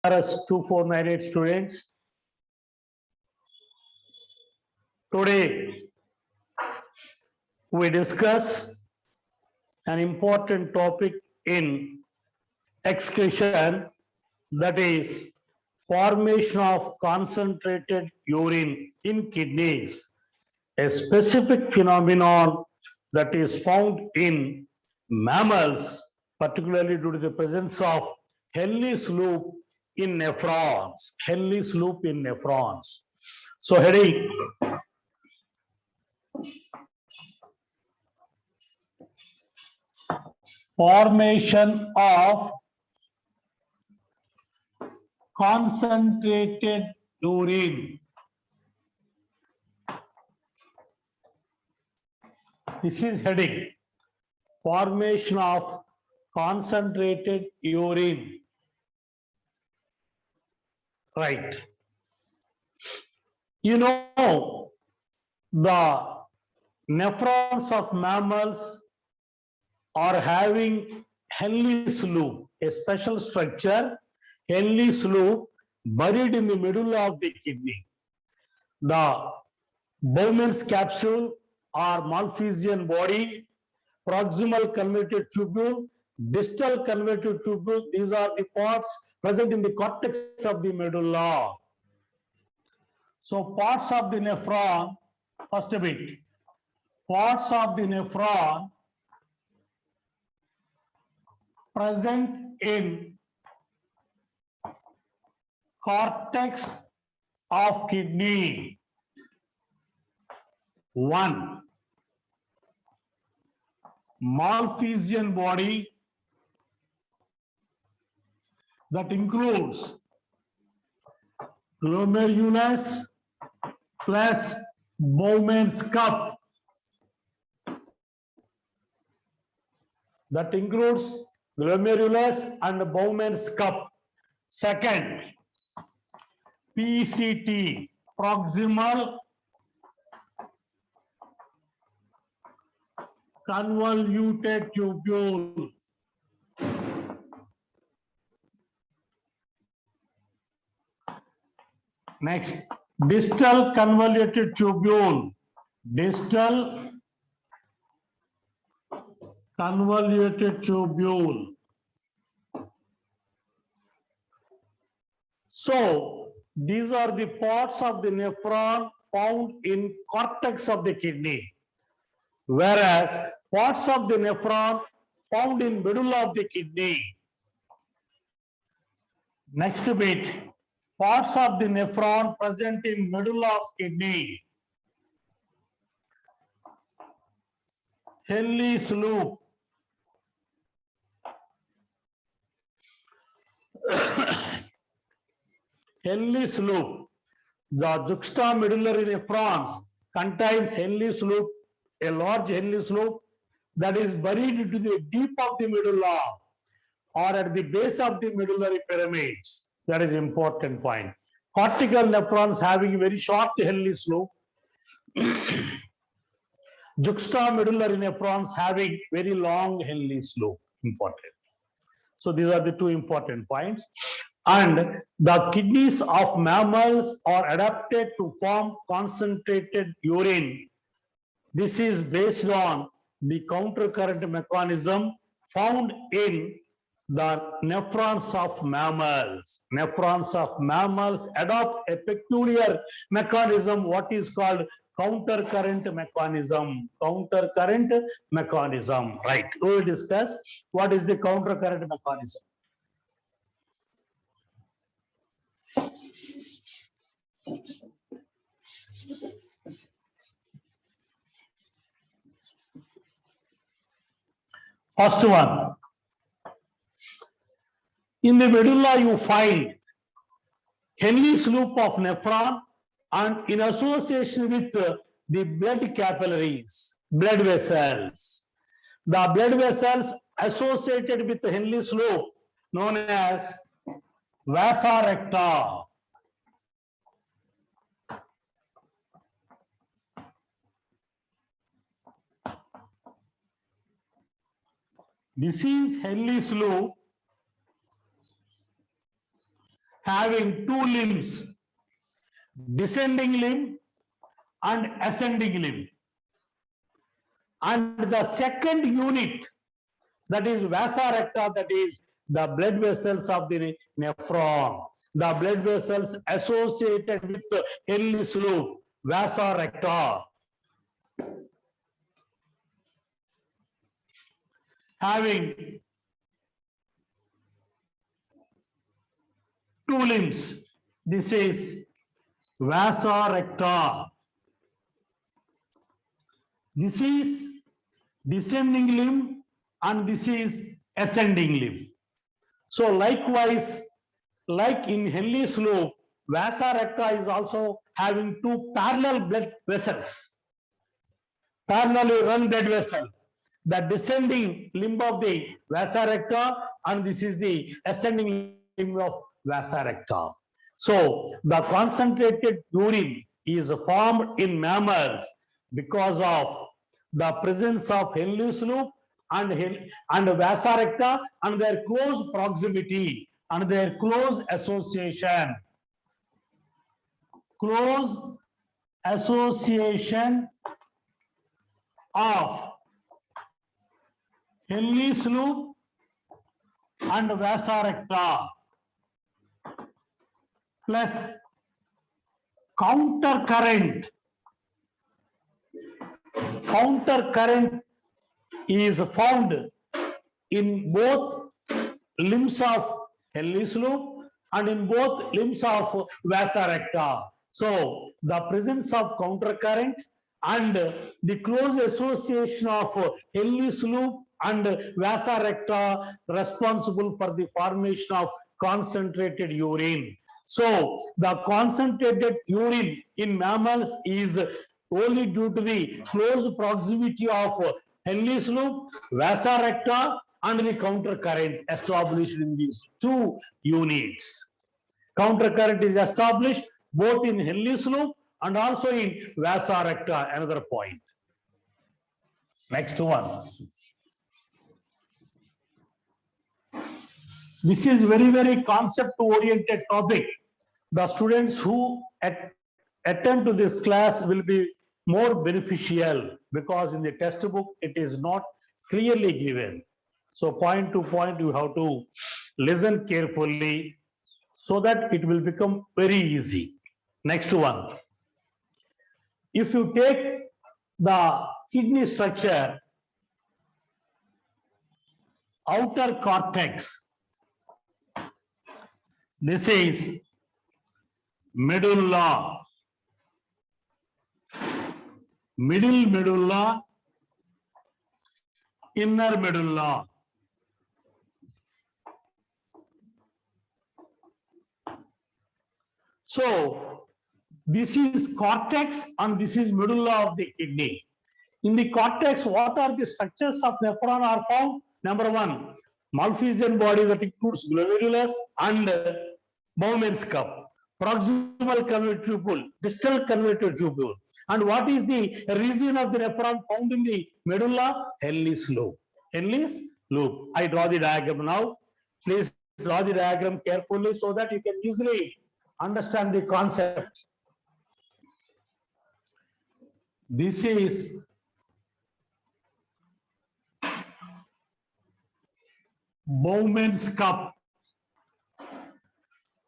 As 2498 students, today we discuss an important topic in excretion, that is formation of concentrated urine in kidneys, a specific phenomenon that is found in mammals, particularly due to the presence of Henle's loop in nephrons. Henle's loop in nephrons. So heading, formation of concentrated urine. This is heading, formation of concentrated urine. Right. You know, the nephrons of mammals are having Henle's loop, a special structure, Henle's loop, buried in the middle of the kidney. The Bowman's capsule or Malpighian body, proximal convoluted tubule, distal convoluted tubule, these are the parts present in the cortex of the medulla. So parts of the nephron, first bit, parts of the nephron present in cortex of kidney. 1. Malpighian body that includes glomerulus plus Bowman's cup. That includes glomerulus and Bowman's cup. Second, PCT, proximal convoluted tubule. Next, distal convoluted tubule. Distal convoluted tubule. So, these are the parts of the nephron found in cortex of the kidney, whereas parts of the nephron found in medulla of the kidney. Next bit, parts of the nephron present in medulla of kidney. Henle's loop. Henle's loop. The juxtamedullary nephrons contains Henle's loop, a large Henle's loop that is buried into the deep of the medulla or at the base of the medullary pyramids. That is important point. Cortical nephrons having very short Henle's loop. Juxtamedullary nephrons having very long Henle's loop. Important. So these are the two important points. And the kidneys of mammals are adapted to form concentrated urine. This is based on the countercurrent mechanism found in the nephrons of mammals. Nephrons of mammals adopt a peculiar mechanism, what is called countercurrent mechanism. Countercurrent mechanism, right? We will discuss what is the countercurrent mechanism. First one, in the medulla you find Henle's loop of nephron and in association with the blood capillaries, blood vessels. The blood vessels associated with Henle's loop known as vasa recta. This is Henle's loop having two limbs, descending limb and ascending limb. And the second unit, that is vasa recta, that is the blood vessels of the nephron, the blood vessels associated with the Henle's loop, vasa recta, having two limbs. This is vasa recta. This is descending limb and this is ascending limb. So likewise, like in Henle's loop, vasa recta is also having two parallel blood vessels, parallelly run blood vessel. The descending limb of the vasa recta and this is the ascending limb of vasa recta. So the concentrated urine is formed in mammals because of the presence of Henle's loop and vasa recta and their close proximity and their close association. Close association of Henle's loop and vasa recta plus counter current. Counter current is found in both limbs of Henle's loop and in both limbs of vasa recta. So the presence of counter current and the close association of Henle's loop and vasa recta responsible for the formation of concentrated urine. So the concentrated urine in mammals is only due to the close proximity of Henle's loop, vasa recta and the counter current established in these two units. Counter current is established both in Henle's loop and also in vasa recta, another point. Next one. This is very concept oriented topic. The students who attend to this class will be more beneficial because in the textbook it is not clearly given. So point to point you have to listen carefully so that it will become very easy. Next one. If you take the kidney structure, outer cortex, this is medulla, middle medulla, inner medulla. So this is cortex and this is medulla of the kidney. In the cortex, what are the structures of nephron are found? Number one, Malpighian body that includes glomerulus and Bowman's cup, proximal convoluted tubule, distal convoluted tubule. And what is the region of the nephron found in the medulla? Henle's loop. Henle's loop. I draw the diagram now. Please draw the diagram carefully so that you can easily understand the concept. This is Bowman's cup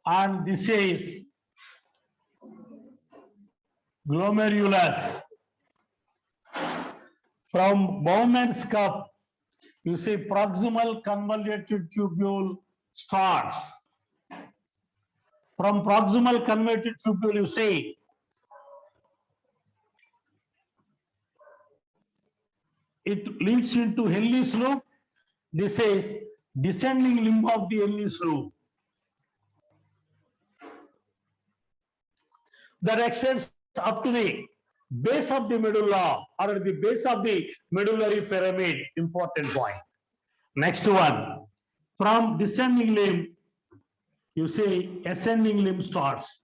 and this is glomerulus. From Bowman's cup, you see proximal convoluted tubule starts. From proximal convoluted tubule, you see it leads into Henle's loop. This is descending limb of the Henle's loop that extends up to the base of the medulla or the base of the medullary pyramid. Important point. Next one, from descending limb, you see ascending limb starts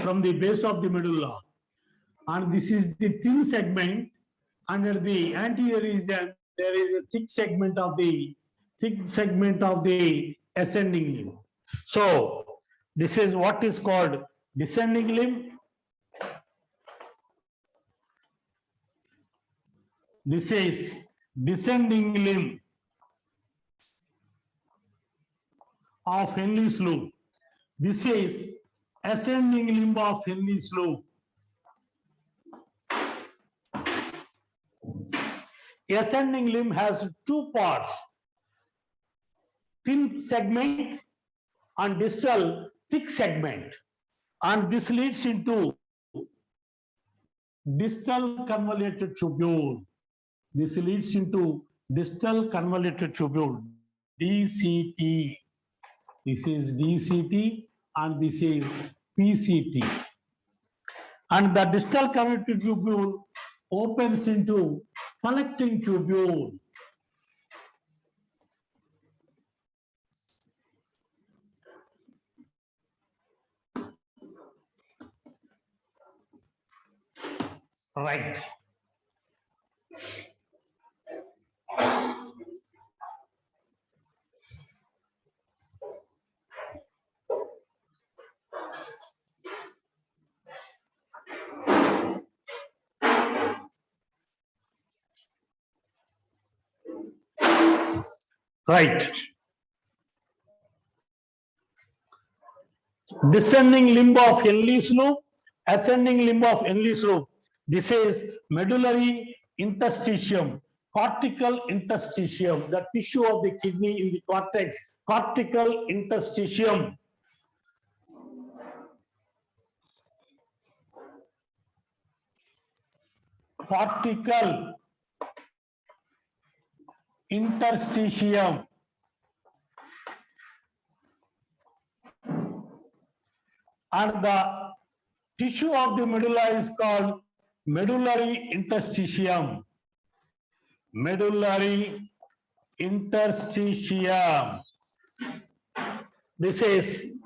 from the base of the medulla, and this is the thin segment. Under the anterior region, there is a thick segment of the ascending limb. So This is what is called descending limb. This is descending limb of Henle's loop. This is ascending limb of Henle's loop. Ascending limb has two parts, thin segment and distal thick segment, and this leads into distal convoluted tubule. This leads into distal convoluted tubule, DCT. This is DCT and this is PCT. And the distal convoluted tubule opens into collecting tubule. Right. Right. Descending limb of Henle's loop, ascending limb of Henle's loop. This is medullary interstitium, cortical interstitium, the tissue of the kidney in the cortex, cortical interstitium. Cortical interstitium. And the tissue of the medulla is called medullary interstitium. Medullary interstitium. This is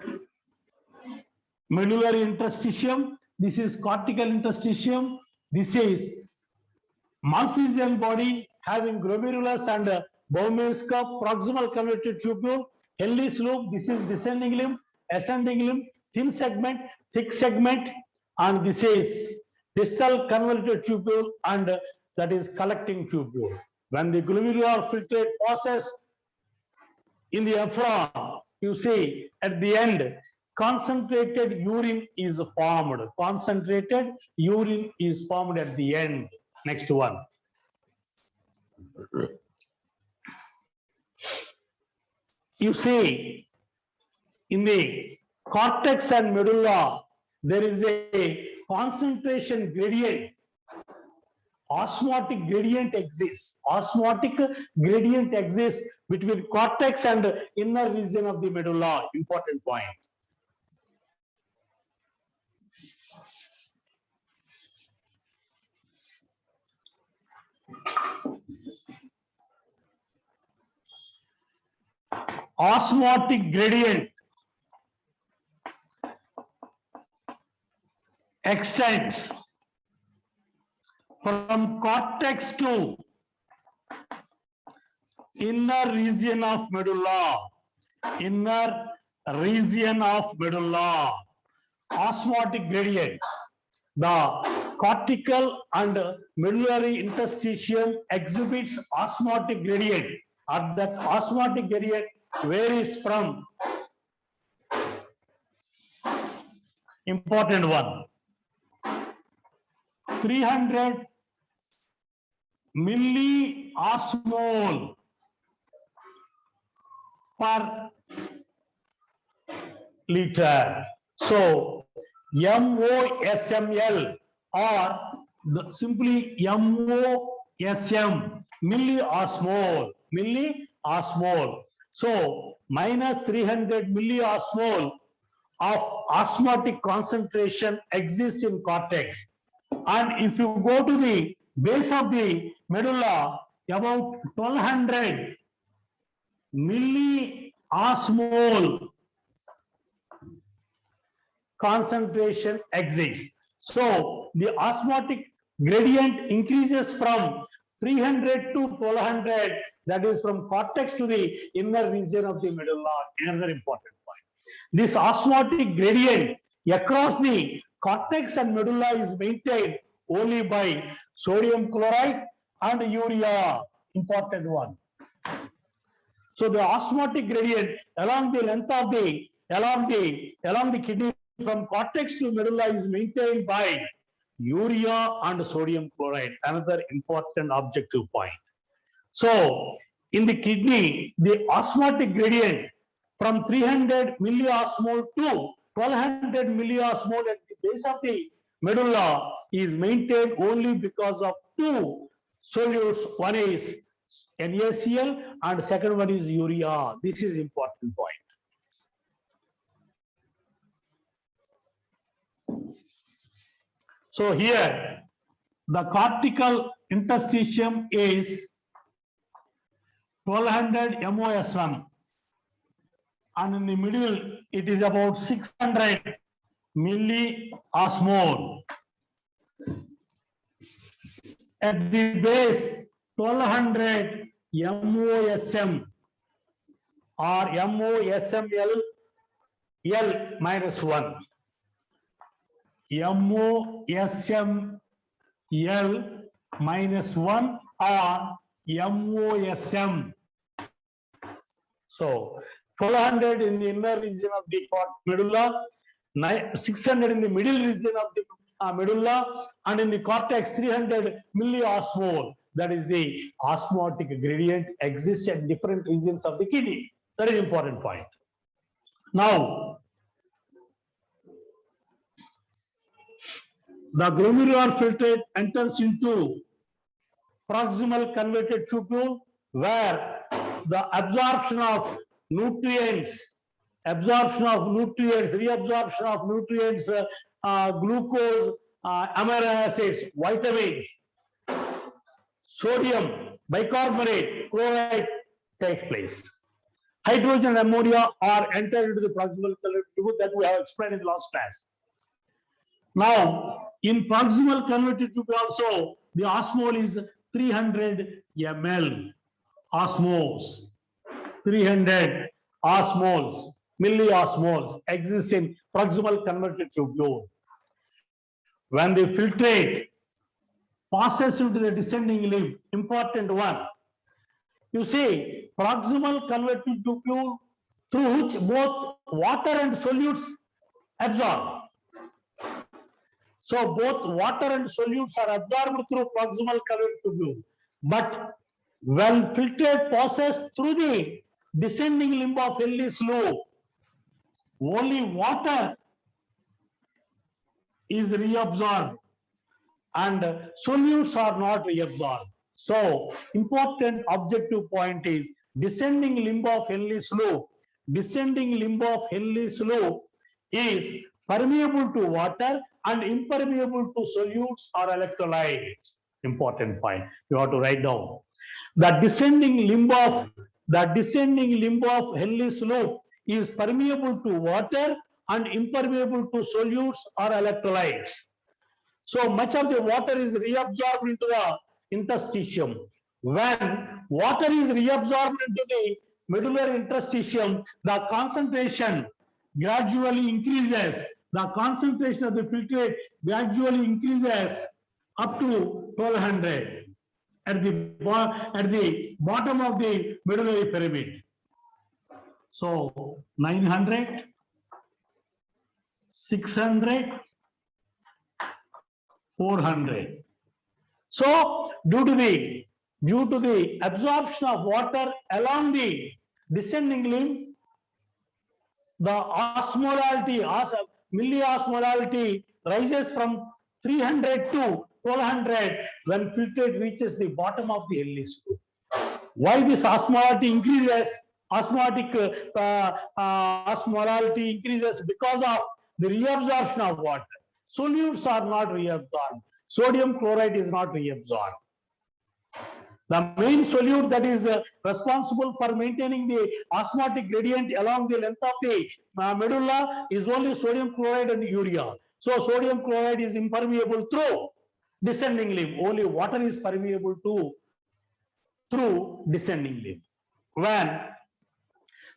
medullary interstitium. This is cortical interstitium. This is Malpighian body having glomerulus and Bowman's cup, proximal convoluted tubule, Henle's loop. This is descending limb, ascending limb, thin segment, thick segment, and this is distal convoluted tubule, and that is collecting tubule. When the glomerular filtrate passes in the nephron, you see at the end, concentrated urine is formed. Concentrated urine is formed at the end. Next one. You see, in the cortex and medulla, there is a concentration gradient. Osmotic gradient exists. Osmotic gradient exists between cortex and inner region of the medulla. Important point. Osmotic gradient extends from cortex to inner region of medulla. Inner region of medulla. Osmotic gradient. The cortical and medullary interstitium exhibits osmotic gradient, and that osmotic gradient varies from, important one, 300 milliosmol per liter. So MOSML or simply MOSM, milliosmol, milliosmol. So minus 300 milliosmol of osmotic concentration exists in cortex. And if you go to the base of the medulla, about 1200 milliosmol concentration exists. So the osmotic gradient increases from 300 to 1200, that is from cortex to the inner region of the medulla. Another important point. This osmotic gradient across the cortex and medulla is maintained only by sodium chloride and urea. Important one. So the osmotic gradient along the length of the along the kidney from cortex to medulla is maintained by urea and sodium chloride. Another important objective point. So in the kidney, the osmotic gradient from 300 milliosmol to 1200 milliosmol at the base of the medulla is maintained only because of two solutes. One is NaCl and second one is urea. This is important point. So here the cortical interstitium is 1200 MOSM and in the middle it is about 600 milliosmol. At the base 1200 MOSM or MOSML L minus 1. MOSML minus 1 or MOSM. So 1200 in the inner region of the medulla, 600 in the middle region of the medulla, and in the cortex 300 milliosmol. That is the osmotic gradient exists at different regions of the kidney. That is important point. Now, the glomerular filtrate enters into proximal convoluted tubule where the absorption of nutrients, reabsorption of nutrients, glucose, amino acids, vitamins, sodium, bicarbonate, chloride takes place. Hydrogen and ammonia are entered into the proximal convoluted tubule that we have explained in the last class. Now, in proximal convoluted tubule also, the osmol is 300 ml. Osmos, 300 osmoles, milliosmoles exist in proximal convoluted tubule. When the filtrate passes into the descending limb, important one, you see proximal convoluted tubule through which both water and solutes absorb. So both water and solutes are absorbed through proximal convoluted tubule. But when filtrate passes through the descending limb of Henle's loop, only water is reabsorbed and solutes are not reabsorbed. So important objective point is descending limb of Henle's loop. Descending limb of Henle's loop is permeable to water and impermeable to solutes or electrolytes. Important point you have to write down. The descending limb of Henle's loop is permeable to water and impermeable to solutes or electrolytes. So much of the water is reabsorbed into the interstitium. When water is reabsorbed into the medullary interstitium, the concentration gradually increases. The concentration of the filtrate gradually increases up to 1200 at the bottom of the medullary pyramid. So 900, 600, 400. So due to the absorption of water along the descending limb, the osmolality, milliosmolality rises from 300 to 1200 when filtrate reaches the bottom of the Henle's loop. Why this osmolality increases? Osmolality increases because of the reabsorption of water. Solutes are not reabsorbed. Sodium chloride is not reabsorbed. The main solute that is responsible for maintaining the osmotic gradient along the length of the medulla is only sodium chloride and urea. So sodium chloride is impermeable through descending limb. Only water is permeable through descending limb. When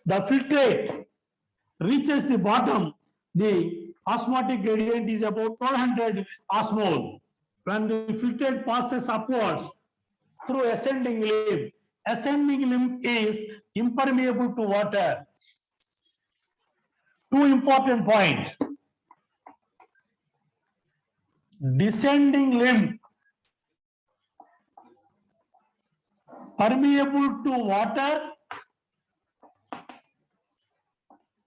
the filtrate reaches the bottom, the osmotic gradient is about 1200 osmol. When the filtrate passes upwards through ascending limb is impermeable to water. Two important points. Descending limb permeable to water,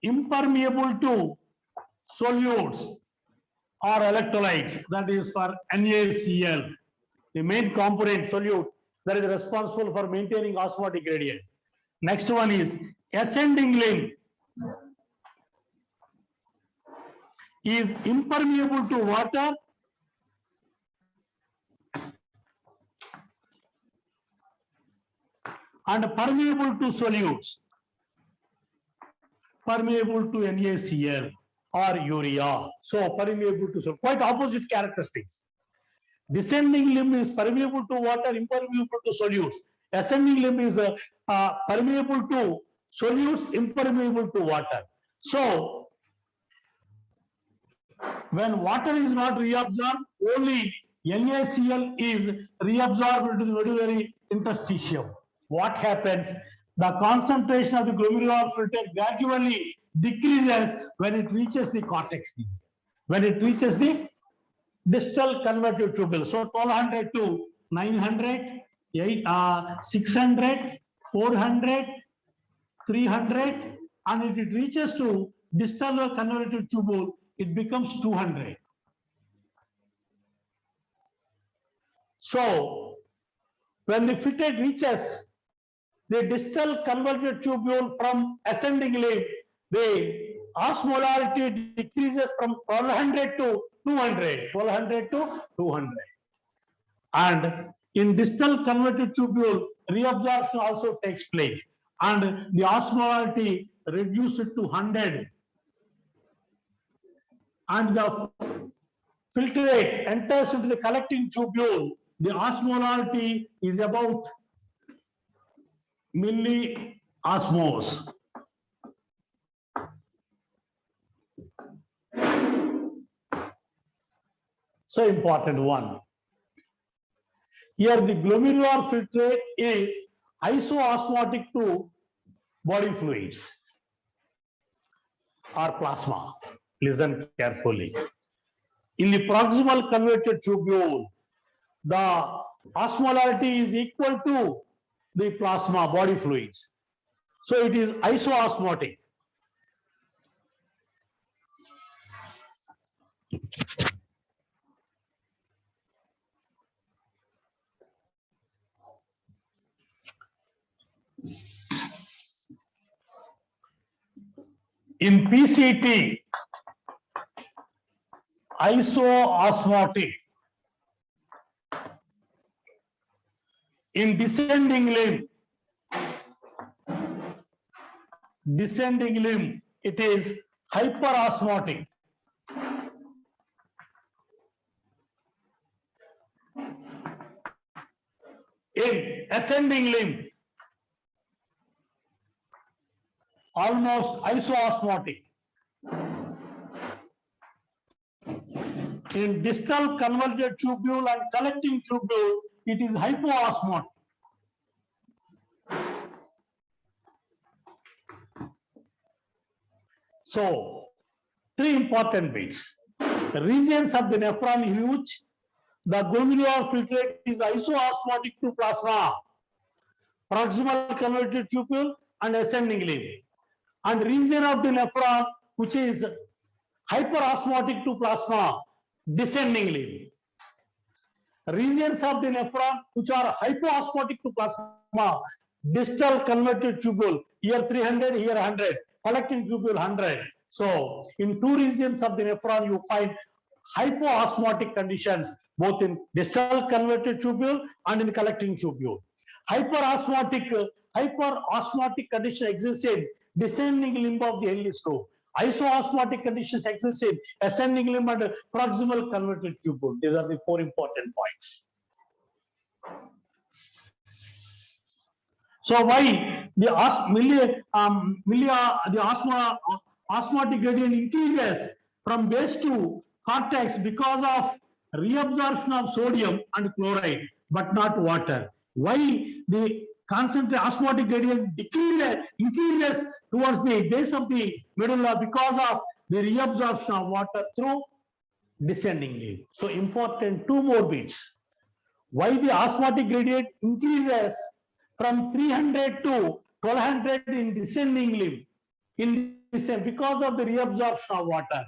impermeable to solutes or electrolytes, that is for NaCl, the main component solute that is responsible for maintaining osmotic gradient. Next one is ascending limb is impermeable to water and permeable to solutes, permeable to NaCl or urea. So permeable to solutes, quite opposite characteristics. Descending limb is permeable to water, impermeable to solutes. Ascending limb is permeable to solutes, impermeable to water. So when water is not reabsorbed, only NaCl is reabsorbed into the medullary interstitium. What happens? The concentration of the glomerular filtrate gradually decreases when it reaches the cortex. When it reaches the distal convertive tubule. So 1200 to 900, 600, 400, 300, and if it reaches to distal convertive tubule, it becomes 200. So when the filtrate reaches the distal convergent tubule from ascending limb, the osmolarity decreases from 1200 to 200, 1200 to 200. And in distal convergent tubule, reabsorption also takes place, and the osmolarity reduces to 100. And the filtrate enters into the collecting tubule, the osmolarity is about milliosmos. So important one. Here the glomerular filtrate is isoosmotic to body fluids or plasma. Listen carefully. In the proximal converted tubule, the osmolarity is equal to the plasma body fluids. So it is isoosmotic. In PCT, isoosmotic. In descending limb, it is hyperosmotic. In ascending limb, almost isoosmotic. In distal convergent tubule and collecting tubule, it is hypoosmotic. So, three important bits. The regions of the nephron in which the glomerular filtrate is isoosmotic to plasma, proximal convergent tubule and ascending limb. And region of the nephron which is hyperosmotic to plasma, descending limb. Regions of the nephron which are hypoosmotic to plasma, distal converted tubule, here 300, here 100, collecting tubule 100. So in two regions of the nephron you find hypoosmotic conditions, both in distal converted tubule and in collecting tubule. Hyperosmotic condition exists in descending limb of the Henle's lobe. Isoosmotic conditions exist in ascending limb and proximal converted tubule. These are the four important points. So why the osmotic gradient increases from base to cortex because of reabsorption of sodium and chloride, but not water. Why the concentrate osmotic gradient increases towards the base of the medulla? Because of the reabsorption of water through descending limb. So important two more bits. Why the osmotic gradient increases from 300 to 1200 in descending limb? Because of the reabsorption of water.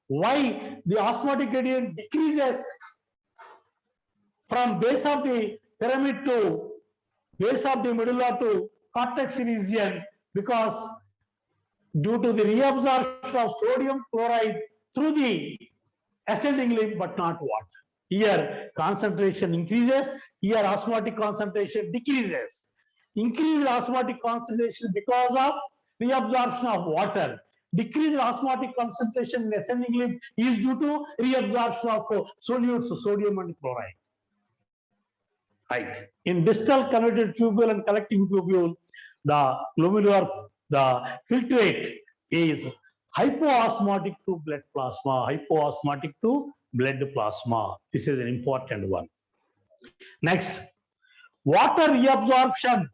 Why the osmotic gradient decreases from base of the pyramid to base of the medulla to cortex region? Because due to the reabsorption of sodium chloride through the ascending limb, but not water. Here concentration increases, here osmotic concentration decreases. Increased osmotic concentration because of reabsorption of water. Decreased osmotic concentration in ascending limb is due to reabsorption of solutes, sodium and chloride. Right. In distal convoluted tubule and collecting tubule, the glomerular, the filtrate is hypoosmotic to blood plasma, hypoosmotic to blood plasma. This is an important one. Next, water reabsorption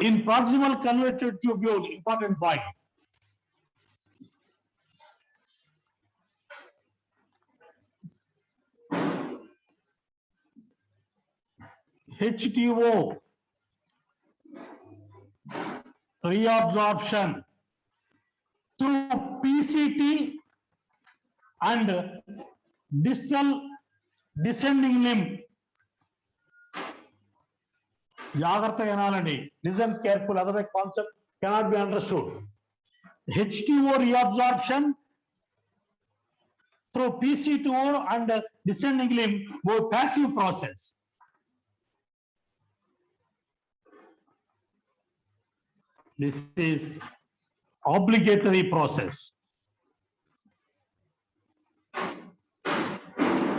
in proximal convoluted tubule, important point. H2O reabsorption through PCT and distal descending limb. Jagrata analysis. Listen careful, otherwise concept cannot be understood. H2O reabsorption through PC2O and descending limb, both passive process. This is obligatory process.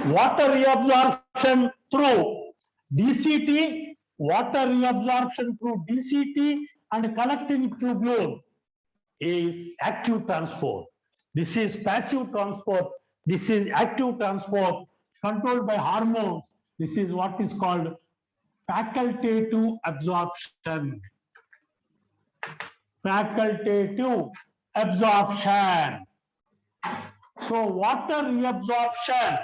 Water reabsorption through DCT, water reabsorption through DCT and collecting tubule is active transport. This is passive transport. This is active transport controlled by hormones. This is what is called facultative absorption. Facultative absorption. So water reabsorption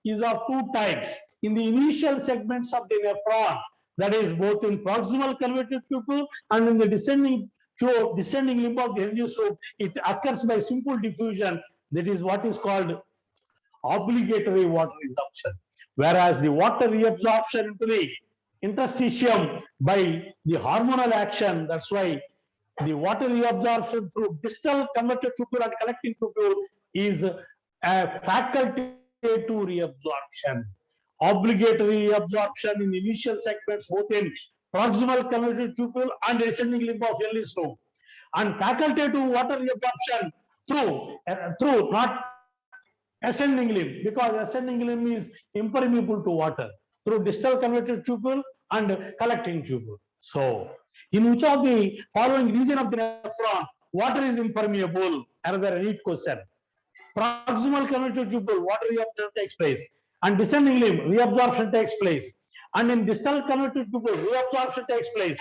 is of two types. In the initial segments of the nephron, that is both in proximal convoluted tubule and in the descending limb of the Henle loop, it occurs by simple diffusion. That is what is called obligatory water reabsorption. Whereas the water reabsorption into the interstitium by the hormonal action, that's why the water reabsorption through distal convoluted tubule and collecting tubule is a facultative reabsorption. Obligatory reabsorption in the initial segments both in proximal convoluted tubule and descending limb of Henle loop, and facultative water reabsorption through not ascending limb, because ascending limb is impermeable to water, through distal convoluted tubule and collecting tubule. So in which of the following region of the nephron water is impermeable? Another neat question. Proximal convoluted tubule, water reabsorption takes place, and descending limb, reabsorption takes place, and in distal convoluted tubule, reabsorption takes place,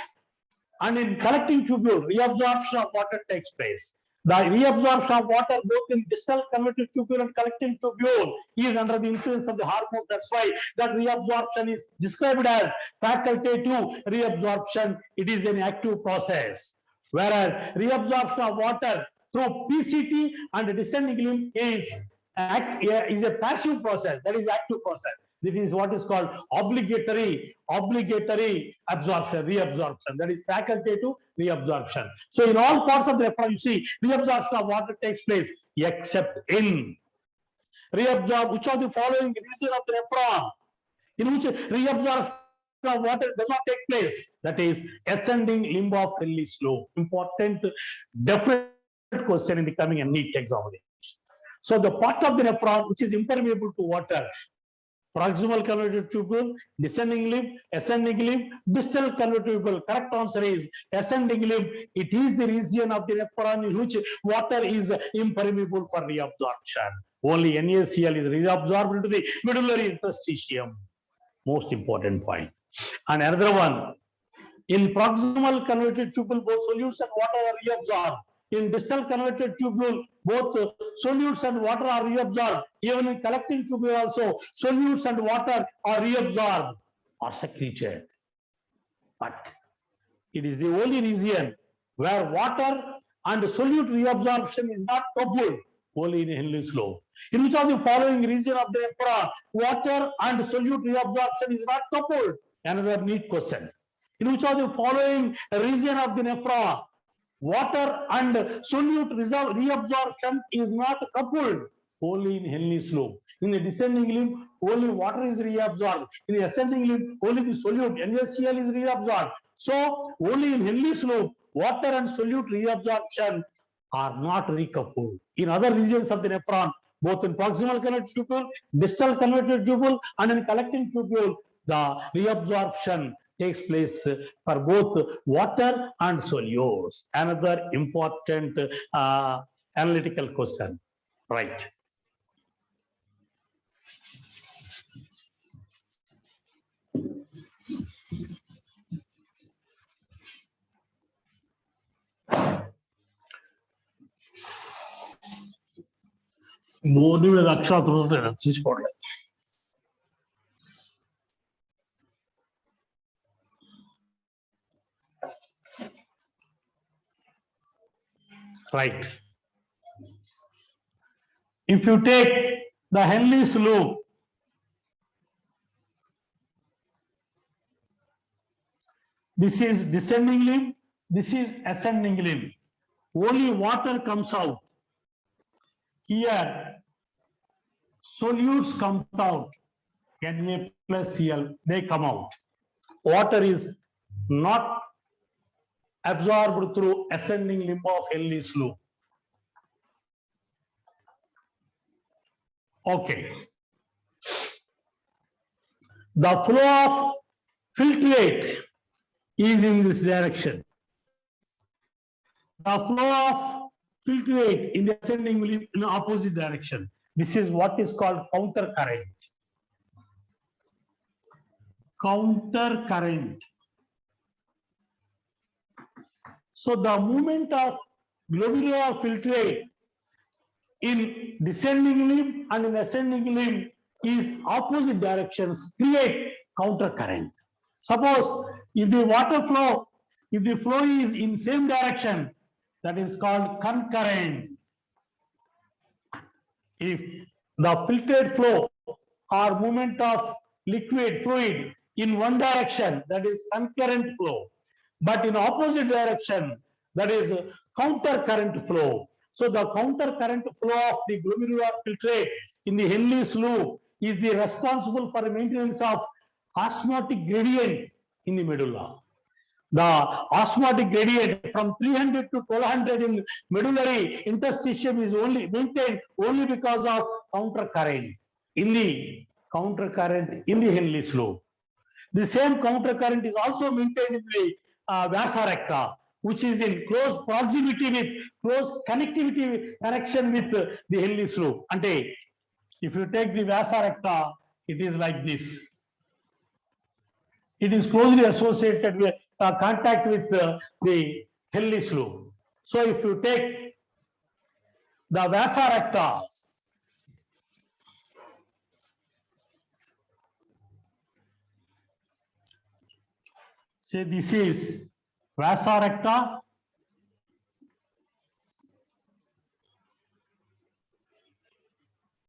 and in collecting tubule, reabsorption of water takes place. The reabsorption of water both in distal convoluted tubule and collecting tubule is under the influence of the hormone. That's why that reabsorption is described as facultative reabsorption. It is an active process. Whereas reabsorption of water through PCT and descending limb is a passive process. That is active process. This is what is called obligatory absorption, reabsorption. That is facultative reabsorption. So in all parts of the nephron, you see reabsorption of water takes place, except in which of the following region of the nephron in which reabsorption of water does not take place? That is ascending limb of Henle loop. Important, definite question in the coming and NEET examination. So the part of the nephron which is impermeable to water proximal convoluted tubule, descending limb, ascending limb, distal convoluted tubule. Correct answer is ascending limb. It is the region of the nephron in which water is impermeable for reabsorption. Only NaCl is reabsorbed into the medullary interstitium. Most important point. And another one, in proximal convoluted tubule, both solutes and water are reabsorbed. In distal convoluted tubule, both solutes and water are reabsorbed. Even in collecting tubule also, solutes and water are reabsorbed or secreted. But it is the only region where water and solute reabsorption is not coupled, only in Henle's law. In which of the following region of the nephron, water and solute reabsorption is not coupled? Another neat question. In which of the following region of the nephron, water and solute reabsorption is not coupled? Only in Henle's law. In the descending limb, only water is reabsorbed. In the ascending limb, only the solute, NaCl, is reabsorbed. So, only in Henle's law, water and solute reabsorption are not recoupled. In other regions of the nephron, both in proximal convoluted tubule, distal convoluted tubule, and in collecting tubule, the reabsorption takes place for both water and solutes. Another important analytical question, right? మోని మీద అక్షరాలు తీసుకోవట్లేదు. Right. If you take the Henle's loop, this is descending limb, this is ascending limb. Only water comes out. Here, solutes come out. Na plus Cl, they come out. Water is not absorbed through ascending limb of Henle's loop. Okay. The flow of filtrate is in this direction. The flow of filtrate in the ascending limb in the opposite direction. This is what is called counter current. Counter current. So the movement of glomerular filtrate in descending limb and in ascending limb is opposite directions, create counter current. Suppose if the water flow, if the flow is in same direction, that is called concurrent. If the filtrate flow or movement of liquid fluid in one direction, that is concurrent flow. But in opposite direction, that is counter current flow. So the counter current flow of the glomerular filtrate in the Henle's loop is the responsible for maintenance of osmotic gradient in the medulla. The osmotic gradient from 300 to 1200 in medullary interstitium is only maintained only because of counter current in the Henle's loop. The same counter current is also maintained in the vasa recta, which is in close proximity with close connection with the Henle's loop. And if you take the vasa recta, it is like this. It is closely associated with contact with the Henle's loop. So if you take the vasa recta, say this is vasa recta,